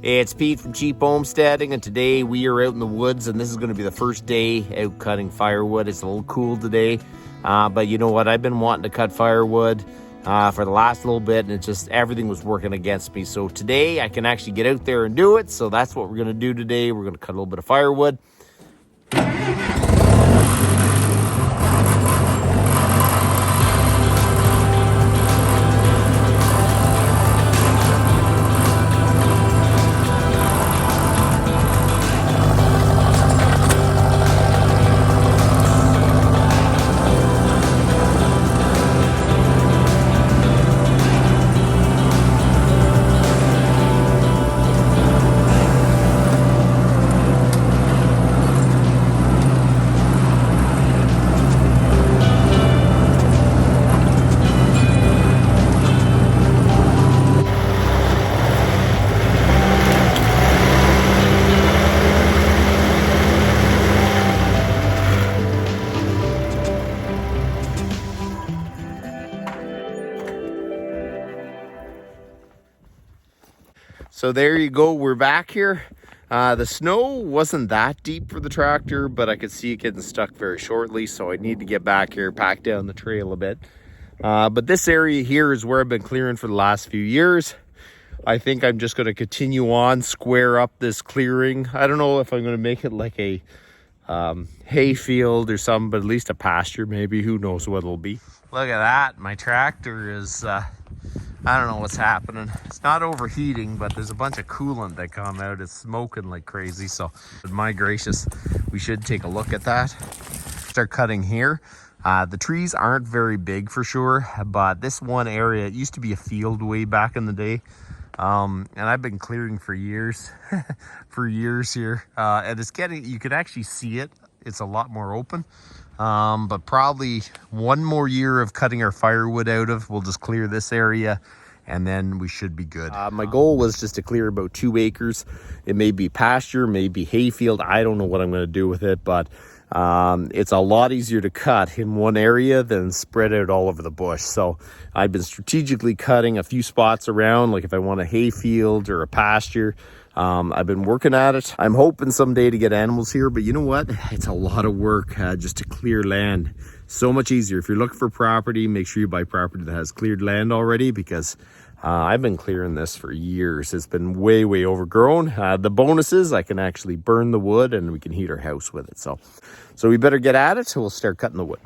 It's Pete from Cheap Homesteading, and today we are out in the woods, and this is going to be the first day out cutting firewood. It's a little cool today, but you know what? I've been wanting to cut firewood for the last little bit, and everything was working against me. So today I can actually get out there and do it. So that's what we're going to do today. We're going to cut a little bit of firewood. So there you go, we're back here. The snow wasn't that deep for the tractor, but I could see it getting stuck very shortly, so I need to get back here, pack down the trail a bit. But this area here is where I've been clearing for the last few years. I think I'm just going to continue on, square up this clearing. I don't know if I'm going to make it like a hay field or something, but at least a pasture maybe. Who knows what it'll be. Look at that, my tractor is... I don't know what's happening. It's not overheating, but there's a bunch of coolant that come out. It's smoking like crazy. So, my gracious, we should take a look at that. Start cutting here. The trees aren't very big for sure, but this one area, it used to be a field way back in the day. And I've been clearing for years, for years here. And it's getting, you can actually see it. It's a lot more open. But probably one more year of cutting our firewood out of, we'll just clear this area and then we should be good. My goal was just to clear about 2 acres. It may be pasture, maybe hayfield. I don't know what I'm going to do with it, but it's a lot easier to cut in one area than spread out all over the bush. So I've been strategically cutting a few spots around, like if I want a hayfield or a pasture. I've been working at it. I'm hoping someday to get animals here, but you know what? It's a lot of work just to clear land. So much easier. If you're looking for property, make sure you buy property that has cleared land already, because I've been clearing this for years. It's been way, way overgrown. The bonus is I can actually burn the wood and we can heat our house with it. So we better get at it. So we'll start cutting the wood.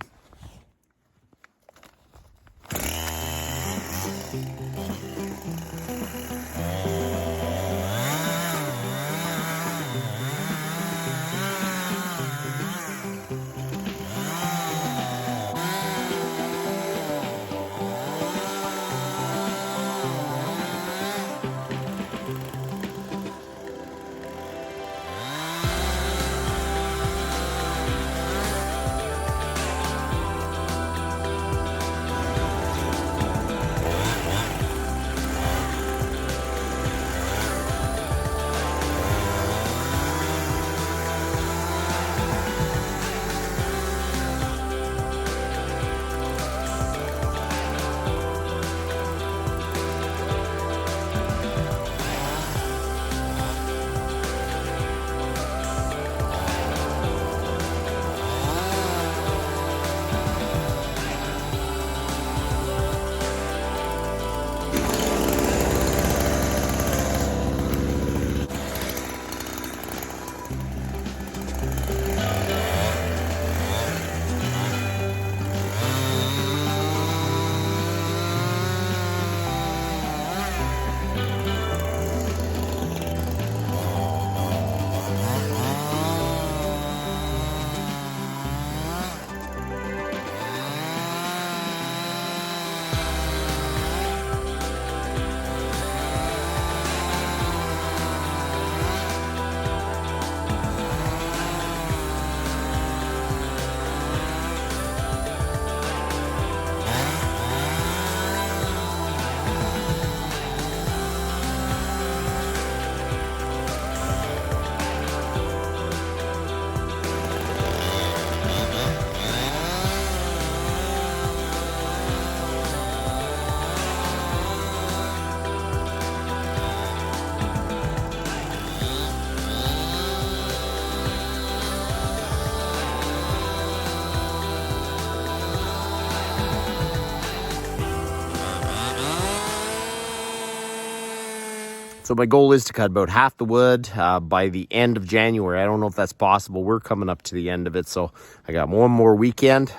So my goal is to cut about half the wood by the end of January. I don't know if that's possible. We're coming up to the end of it, so I got one more weekend.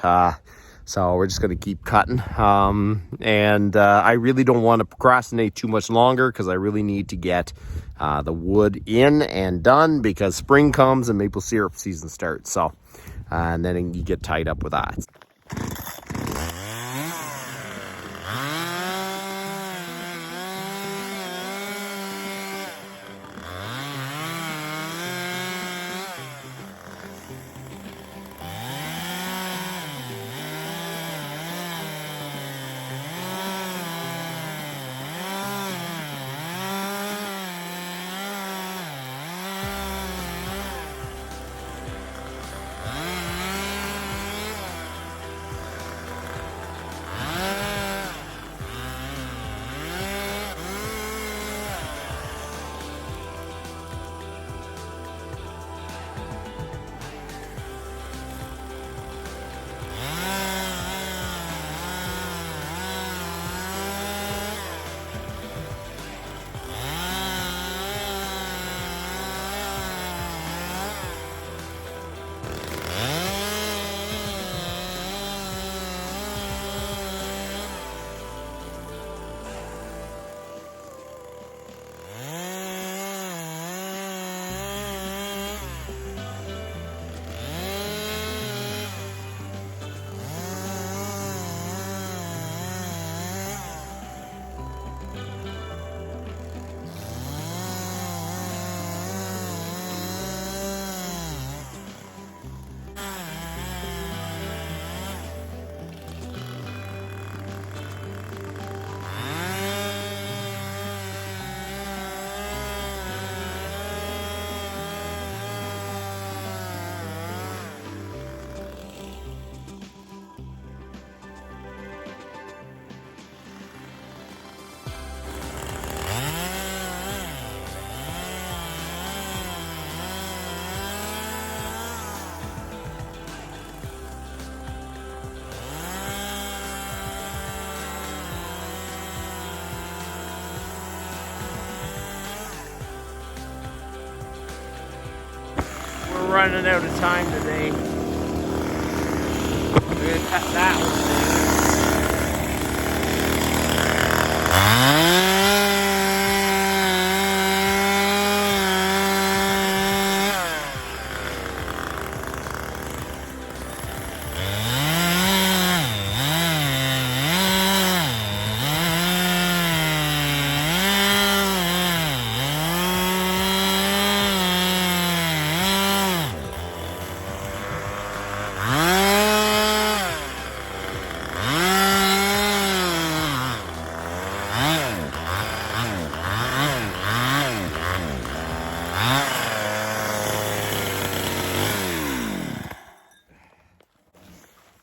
So we're just going to keep cutting. I really don't want to procrastinate too much longer because I really need to get the wood in and done because spring comes and maple syrup season starts. So, and then you get tied up with that. Running out of time today. We're gonna cut that one.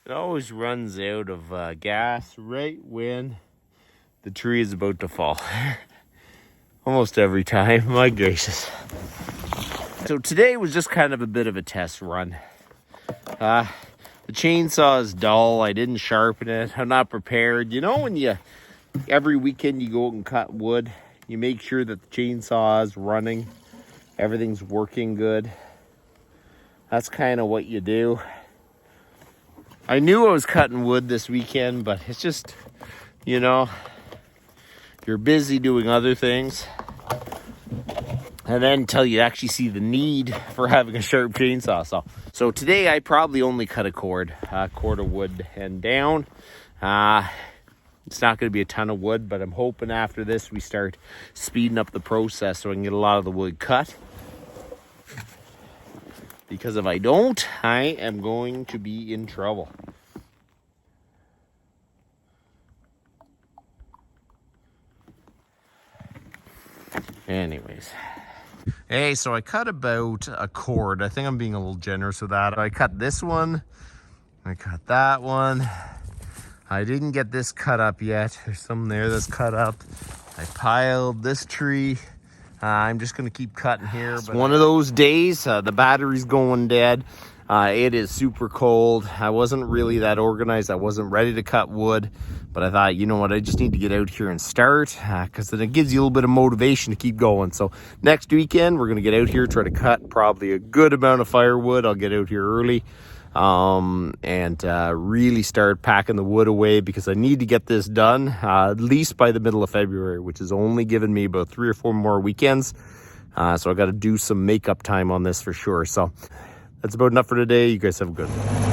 It always runs out of gas right when the tree is about to fall. Almost every time, my gracious. So today was just kind of a bit of a test run. The chainsaw is dull. I didn't sharpen it. I'm not prepared. You know when every weekend you go out and cut wood, you make sure that the chainsaw is running. Everything's working good. That's kind of what you do. I knew I was cutting wood this weekend, but it's just, you know, you're busy doing other things. And then until you actually see the need for having a sharp chainsaw. So today I probably only cut a cord of wood and down. It's not going to be a ton of wood, but I'm hoping after this we start speeding up the process so I can get a lot of the wood cut. Because if I don't, I am going to be in trouble. Anyways. Hey, so I cut about a cord. I think I'm being a little generous with that. I cut this one. I cut that one. I didn't get this cut up yet. There's some there that's cut up. I piled this tree. I'm just going to keep cutting here. It's one of those days. The battery's going dead. It is super cold. I wasn't really that organized. I wasn't ready to cut wood, but I thought, you know what, I just need to get out here and start, because then it gives you a little bit of motivation to keep going. So next weekend, we're going to get out here, try to cut probably a good amount of firewood. I'll get out here early and really start packing the wood away, because I need to get this done at least by the middle of February, which is only giving me about 3 or 4 more weekends. So I got to do some makeup time on this for sure. So that's about enough for today. You guys have a good one.